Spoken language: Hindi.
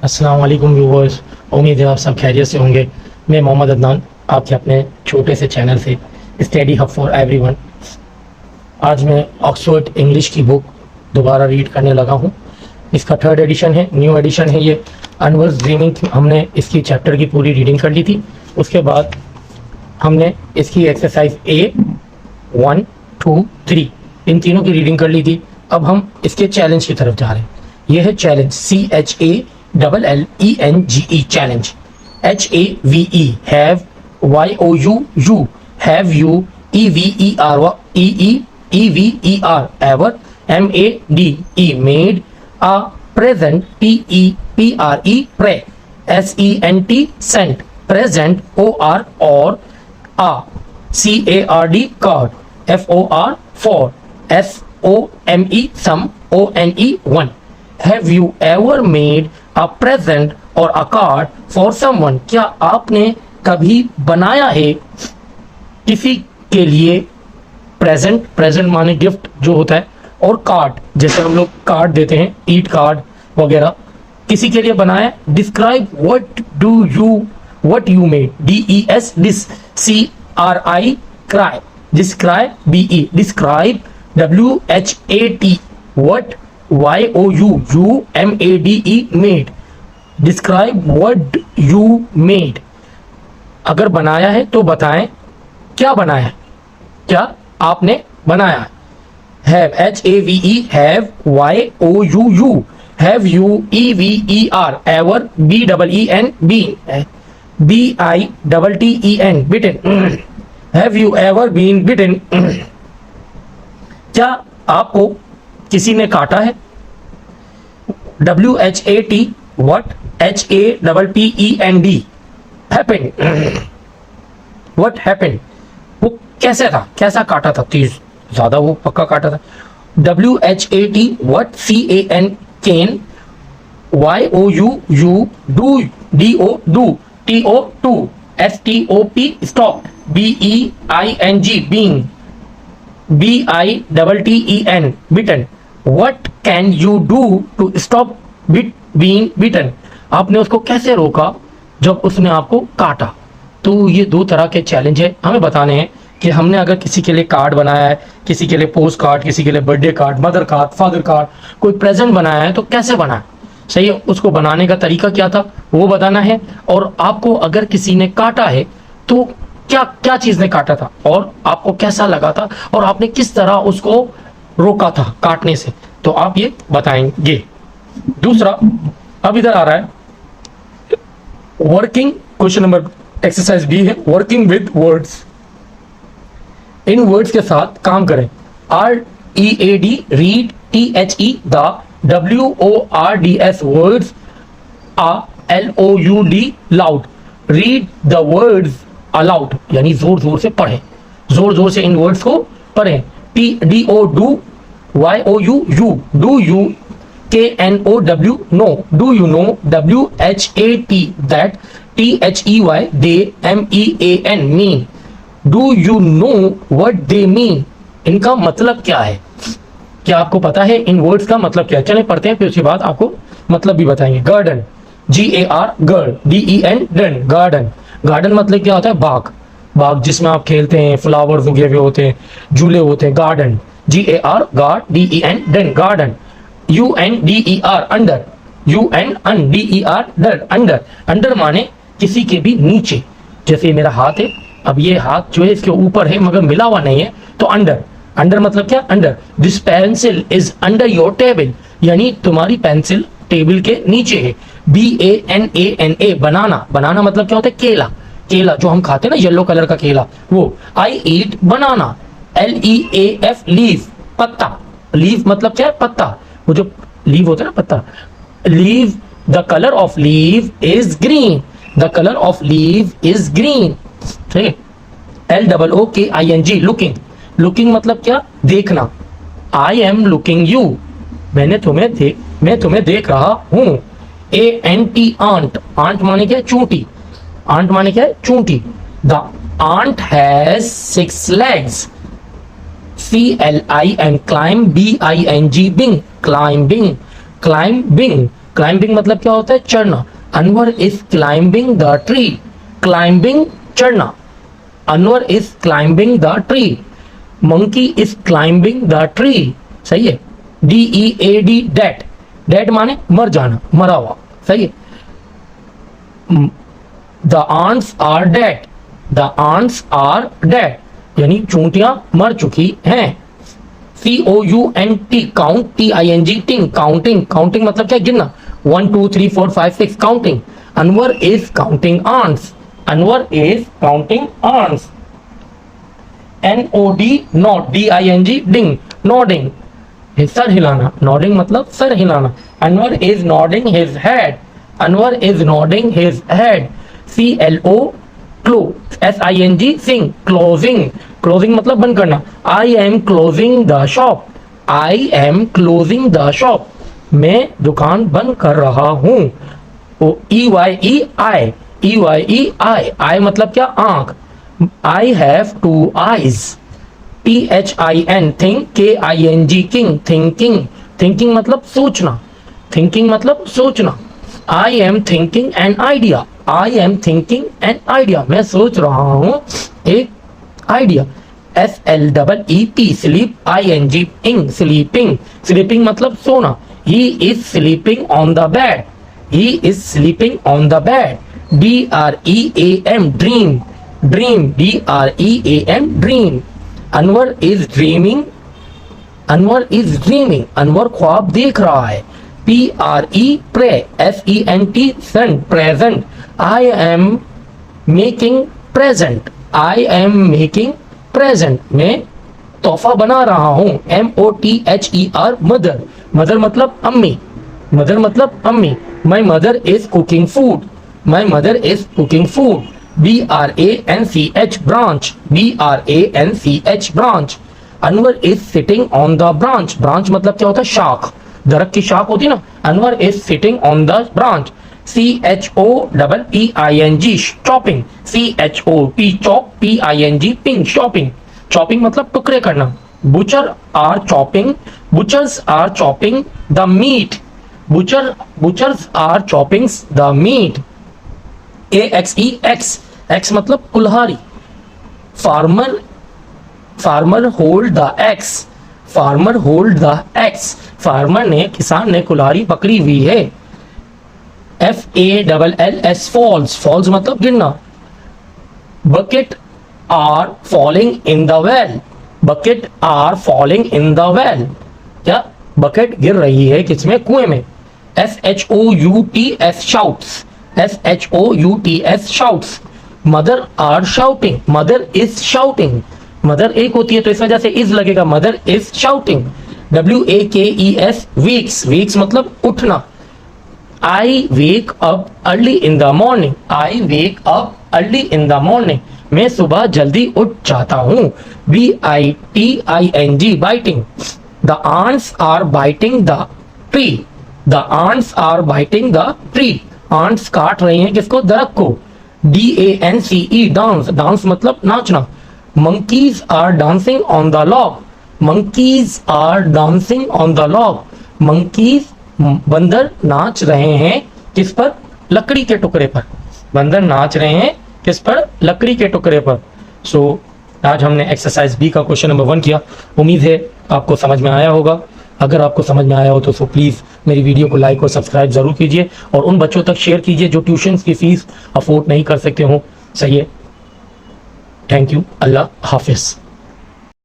अस्सलाम वालेकुम व्यूवर्स, उम्मीद है आप सब खैरियत से होंगे। मैं मोहम्मद अदनान आपके अपने छोटे से चैनल से स्टडी हब फॉर एवरीवन। आज मैं ऑक्सफोर्ड इंग्लिश की बुक दोबारा रीड करने लगा हूँ। इसका थर्ड एडिशन है, न्यू एडिशन है ये। अनवर्स ड्रीमिंग हमने इसकी चैप्टर की पूरी रीडिंग कर ली थी। उसके बाद हमने इसकी एक्सरसाइज A 1, 2, 3 इन तीनों की रीडिंग कर ली थी। अब हम इसके चैलेंज की तरफ जा रहे हैं। यह है challenge, CHALLENGE challenge. HAVE have, YOU have you, EVER ever, MADE made, A present, PRE pre, SENT sent present, OR or, A CARD card, FOR for, SOME some, ONE one। Have you ever made a present or a card for someone? क्या आपने कभी बनाया है किसी के लिए प्रेजेंट? प्रेजेंट माने गिफ्ट जो होता है, और कार्ड जैसे हम लोग कार्ड देते हैं, ईट कार्ड वगैरह, किसी के लिए बनाया। Describe what you made, DES dis, CRI cry, describe BE describe, WHAT what, YOUMADE made, describe what you made. अगर बनाया है तो बताएं क्या बनाया है, क्या आपने बनाया है। Have, HAVE have, YOUU have you, EVER ever, BEEN been, BITTEN bitten, have you ever been bitten, क्या आपको किसी ने काटा है। WHAT what, HAPPEND happened, what happened, वो कैसे था, कैसा काटा था, तेज ज्यादा वो पक्का काटा था। WHAT what, CAN cane, YOUU do, DO TO2, STOP stop, BEING being, BITTEN bitten, what can you do to stop being bitten, आपने उसको कैसे रोका जब उसने आपको काटा। तो ये दो तरह के चैलेंज है, हमें बताने हैं कि हमने अगर किसी के लिए कार्ड बनाया है, किसी के लिए पोस्ट कार्ड, किसी के लिए birthday card, mother card, father card, कोई प्रेजेंट बनाया है तो कैसे बनाया, सही है, उसको बनाने का तरीका क्या था वो बताना है। और आपको अगर किसी ने काटा है तो क्या क्या चीज ने काटा था और आपको कैसा लगा था और आपने किस तरह उसको रोका था काटने से, तो आप ये बताएंगे। दूसरा अब इधर आ रहा है working, question number exercise B है working with words. In words के साथ काम करें। READ read, THE the, WORDS words, LOUD loud, read the words allowed यानी जोर जोर से पढ़ें, जोर जोर से इन वर्ड्स को पढ़ें। DO do, YOU do you, KNOW know, do you know, WHAT that, THEY they, MEAN mean, do you know what they mean, इनका मतलब क्या है, क्या आपको पता है इन वर्ड्स का मतलब क्या है। चलें पढ़ते हैं, फिर उसके बाद आपको मतलब भी बताएंगे। Garden, GAR गर्ड, DEN done, garden, garden मतलब क्या होता है, बाग, बाग जिसमें आप खेलते हैं, फ्लावर्स उगे हुए होते हैं, झूले होते हैं, garden, GAR guard, DEN done, garden. UNDER under, UNDER डर, अंडर, अंडर माने किसी के भी नीचे, जैसे मेरा हाथ है, अब ये हाथ जो है इसके ऊपर है मगर मिला हुआ नहीं है, तो अंडर, अंडर मतलब क्या, under. This pencil is under your table, यानी तुम्हारी पेंसिल टेबल के नीचे है। BANANA बनाना, बनाना मतलब क्या होता है, केला, केला जो हम खाते हैं ना येलो कलर का केला, वो। I eat banana, LEAF leave, पत्ता, लीव मतलब क्या है, पत्ता, वो जो लीव होता है ना पत्ता, leave, the colour of leave is green, the colour of leave is green, ठीक है। LOOKING लुकिंग, लुकिंग मतलब क्या, देखना, I am looking you, मैं तुम्हें देख रहा हूं। ANT आंट, आंट माने क्या है, चूंटी, आंट माने क्या है, चूंटी। The ant has 6 legs, CLIM climb, BING bing, climbing, climbing, climbing मतलब क्या होता है? चढ़ना। Anwar is climbing the tree. क्लाइंबिंग चढ़ना। Anwar is climbing the tree. Monkey is climbing the tree. सही है। DEAD date. डेट माने मर जाना, मरा हुआ। सही है। The ants are dead. The ants are dead यानी चूंटियां मर चुकी हैं। COUNT count, TING ting, counting. Counting मतलब क्या? गिनना। 1 2 3 4 5 6 counting. Anwar is counting ants. Anwar is counting ants. NOD nod, DING ding, nodding सर हिलाना। नॉडिंग मतलब सर हिलाना। Anwar is nodding his head. Anwar is nodding his head. CLO clo, SING sing, closing. Closing मतलब बंद करना। I am closing the shop. I am closing the shop. मैं दुकान बंद कर रहा हूं। EYEI, EYEI, I मतलब क्या? आंख। I have 2 eyes. THIN think, KING king, thinking. Thinking मतलब सोचना। थिंकिंग मतलब सोचना। I am thinking an idea. I am thinking an idea. मैं सोच रहा हूं एक idea. SLEEP sleep, ING ing sleeping. Sleeping मतलब सोना। He is sleeping on the bed. He is sleeping on the bed. DREAM dream, dream, DREAM dream. Anwar is dreaming. Anwar is dreaming Anwar ख्वाब देख रहा है। PRE pre, SENT sent, present. I am making present. I am making present मैं तोहफा बना रहा हूं। MOTHER mother. मदर मतलब अम्मी। मदर मतलब अम्मी। My mother is cooking food. My mother is cooking food. BRANCH branch, BRANCH branch. Anwar is sitting on the branch. Branch मतलब क्या होता है? शाख। दरख्त की शाख होती है ना। Anwar is sitting on the branch. CHOPPING chopping. CHOP chop, PING ping, shopping. Chopping मतलब टुकड़े करना। Butcher are chopping, butchers are chopping the meat. Butchers are chopping the meat. AXE axe मतलब कुल्हाड़ी। Farmer, farmer hold the axe. Farmer hold the axe farmer ने, किसान ने कुल्हाड़ी पकड़ी हुई है। FALLS फॉल्स, फॉल्स मतलब गिरना। Bucket are falling in the well. Bucket are falling in the well क्या? बकेट गिर रही है किसमें? कुएं में। SHOUTS shouts. SHOUTS shouts. Mother are shouting. Mother is shouting. Mother एक होती है तो इस वजह से इज लगेगा। Mother is shouting. WAKES wakes. Wakes मतलब उठना। I wake up early in the morning. I wake up early in the morning मैं सुबह जल्दी उठ जाता हूं। BITING biting. The ants are biting the tree. The ants are biting the tree ants काट रही हैं किसको? दरख्त को। DANCE dance. डांस मतलब नाचना। Monkeys are dancing on the log. Monkeys are dancing on the log monkeys बंदर नाच रहे हैं किस पर? लकड़ी के टुकड़े पर। बंदर नाच रहे हैं किस पर? लकड़ी के टुकड़े पर। सो आज हमने एक्सरसाइज बी का क्वेश्चन नंबर 1 किया। उम्मीद है आपको समझ में आया होगा। अगर आपको समझ में आया हो तो प्लीज़ मेरी वीडियो को लाइक और सब्सक्राइब जरूर कीजिए और उन बच्चों तक शेयर कीजिए जो ट्यूशन की फीस अफोर्ड नहीं कर सकते हो। सही है। Thank you. अल्लाह हाफिज़।